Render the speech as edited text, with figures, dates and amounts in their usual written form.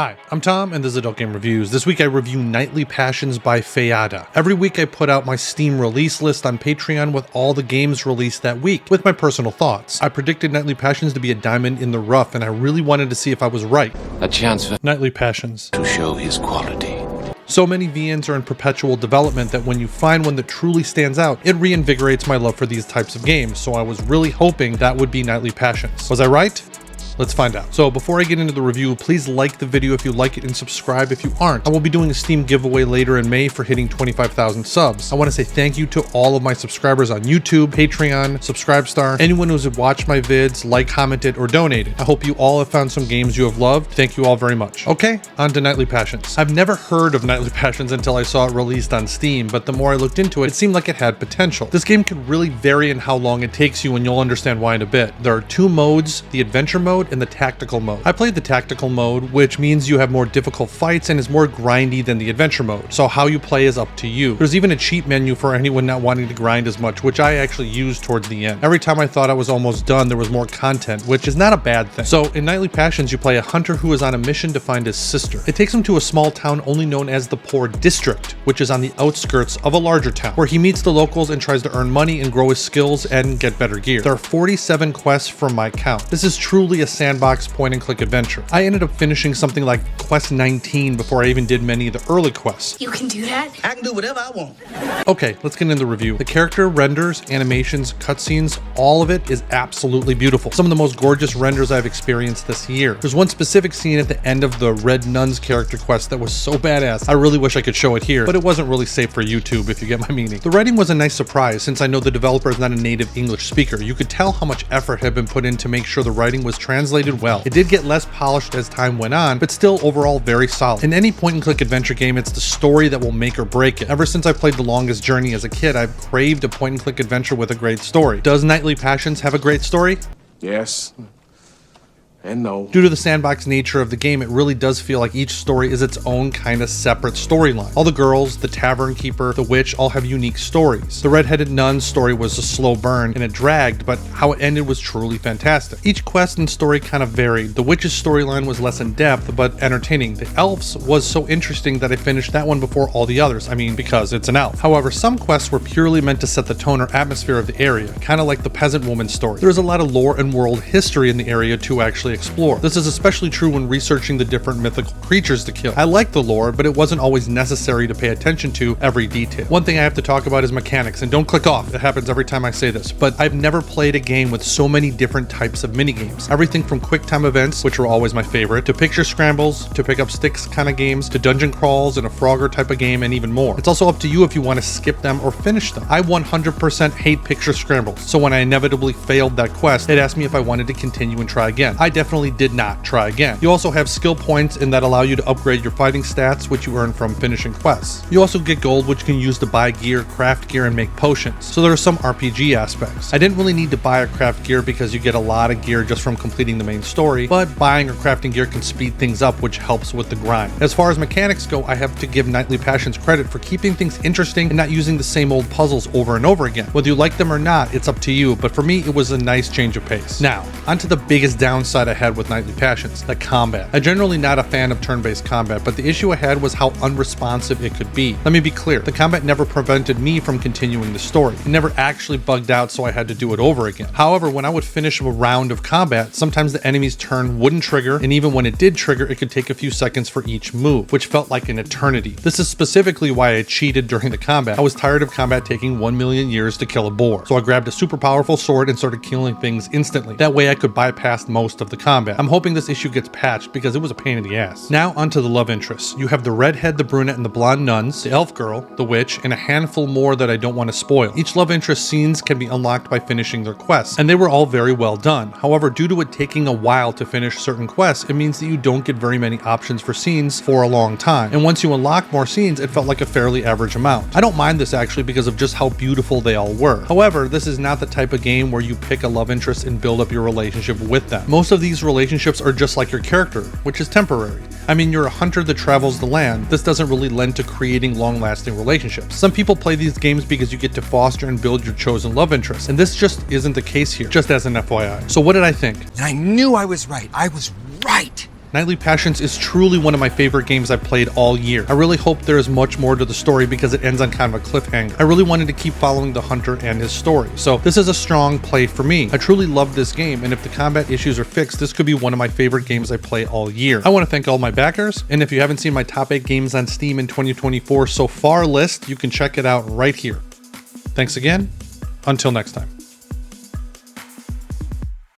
Hi, I'm Tom, and this is Adult Game Reviews. This week I review Nightly Passions by Feyada. Every week I put out my Steam release list on Patreon with all the games released that week, with my personal thoughts. I predicted Nightly Passions to be a diamond in the rough, and I really wanted to see if I was right. A chance for Nightly Passions to show his quality. So many VNs are in perpetual development that when you find one that truly stands out, it reinvigorates my love for these types of games, so I was really hoping that would be Nightly Passions. Was I right? Let's find out. So before I get into the review, please like the video if you like it and subscribe if you aren't. I will be doing a Steam giveaway later in May for hitting 25,000 subs. I want to say thank you to all of my subscribers on YouTube, Patreon, Subscribestar, anyone who's watched my vids, commented, or donated. I hope you all have found some games you have loved. Thank you all very much. Okay, on to Nightly Passions. I've never heard of Nightly Passions until I saw it released on Steam, but the more I looked into it, it seemed like it had potential. This game could really vary in how long it takes you, and you'll understand why in a bit. There are two modes, the adventure mode and the tactical mode. I played the tactical mode, which means you have more difficult fights and is more grindy than the adventure mode, so how you play is up to you. There's even a cheat menu for anyone not wanting to grind as much, which I actually used towards the end. Every time I thought I was almost done, there was more content, which is not a bad thing. So in Nightly Passions, you play a hunter who is on a mission to find his sister. It takes him to a small town only known as the Poor District, which is on the outskirts of a larger town, where he meets the locals and tries to earn money and grow his skills and get better gear. There are 47 quests from my count. This is truly a sandbox point-and-click adventure. I ended up finishing something like quest 19 before I even did many of the early quests. You can do that? I can do whatever I want. Okay, let's get into the review. The character renders, animations, cutscenes, all of it is absolutely beautiful. Some of the most gorgeous renders I've experienced this year. There's one specific scene at the end of the Red Nun's character quest that was so badass. I really wish I could show it here, but it wasn't really safe for YouTube, if you get my meaning. The writing was a nice surprise since I know the developer is not a native English speaker. You could tell how much effort had been put in to make sure the writing was translated well. It did get less polished as time went on, but still overall very solid. In any point-and-click adventure game, it's the story that will make or break it. Ever since I played The Longest Journey as a kid, I've craved a point-and-click adventure with a great story. Does Nightly Passions have a great story? Yes. And no. Due to the sandbox nature of the game, it really does feel like each story is its own kind of separate storyline. All the girls, the tavern keeper, the witch all have unique stories. The redheaded nun's story was a slow burn and it dragged, but how it ended was truly fantastic. Each quest and story kind of varied. The witch's storyline was less in depth, but entertaining. The elf's was so interesting that I finished that one before all the others. I mean, because it's an elf. However, some quests were purely meant to set the tone or atmosphere of the area, kind of like the peasant woman's story. There's a lot of lore and world history in the area to actually explore. This is especially true when researching the different mythical creatures to kill. I like the lore, but it wasn't always necessary to pay attention to every detail. One thing I have to talk about is mechanics, and don't click off. It happens every time I say this, but I've never played a game with so many different types of minigames. Everything from quick time events, which were always my favorite, to picture scrambles, to pick up sticks kind of games, to dungeon crawls and a Frogger type of game, and even more. It's also up to you if you want to skip them or finish them. I 100% hate picture scrambles, so when I inevitably failed that quest, it asked me if I wanted to continue and try again. I definitely did not try again. You also have skill points in that allow you to upgrade your fighting stats, which you earn from finishing quests. You also get gold, which you can use to buy gear, craft gear, and make potions. So there are some RPG aspects. I didn't really need to buy or craft gear because you get a lot of gear just from completing the main story, but buying or crafting gear can speed things up, which helps with the grind. As far as mechanics go, I have to give Nightly Passions credit for keeping things interesting and not using the same old puzzles over and over again. Whether you like them or not, it's up to you, but for me, it was a nice change of pace. Now, onto the biggest downside I had with Nightly Passions, the combat. I'm generally not a fan of turn-based combat, but the issue I had was how unresponsive it could be. Let me be clear, the combat never prevented me from continuing the story. It never actually bugged out, so I had to do it over again. However, when I would finish a round of combat, sometimes the enemy's turn wouldn't trigger, and even when it did trigger, it could take a few seconds for each move, which felt like an eternity. This is specifically why I cheated during the combat. I was tired of combat taking 1 million years to kill a boar, so I grabbed a super powerful sword and started killing things instantly. That way I could bypass most of the combat. I'm hoping this issue gets patched because it was a pain in the ass. Now onto the love interests. You have the redhead, the brunette, and the blonde nuns, the elf girl, the witch, and a handful more that I don't want to spoil. Each love interest scenes can be unlocked by finishing their quests, and they were all very well done. However, due to it taking a while to finish certain quests, it means that you don't get very many options for scenes for a long time, and once you unlock more scenes, it felt like a fairly average amount. I don't mind this actually because of just how beautiful they all were. However, this is not the type of game where you pick a love interest and build up your relationship with them. Most of these relationships are just like your character, which is temporary. I mean, you're a hunter that travels the land. This doesn't really lend to creating long-lasting relationships. Some people play these games because you get to foster and build your chosen love interest, and this just isn't the case here, just as an FYI. So what did I think? And I knew I was right. I was right. Nightly Passions is truly one of my favorite games I've played all year. I really hope there is much more to the story because it ends on kind of a cliffhanger. I really wanted to keep following the hunter and his story, so this is a strong play for me. I truly love this game, and if the combat issues are fixed, this could be one of my favorite games I play all year. I want to thank all my backers, and if you haven't seen my top 8 games on Steam in 2024 so far list, you can check it out right here. Thanks again. Until next time.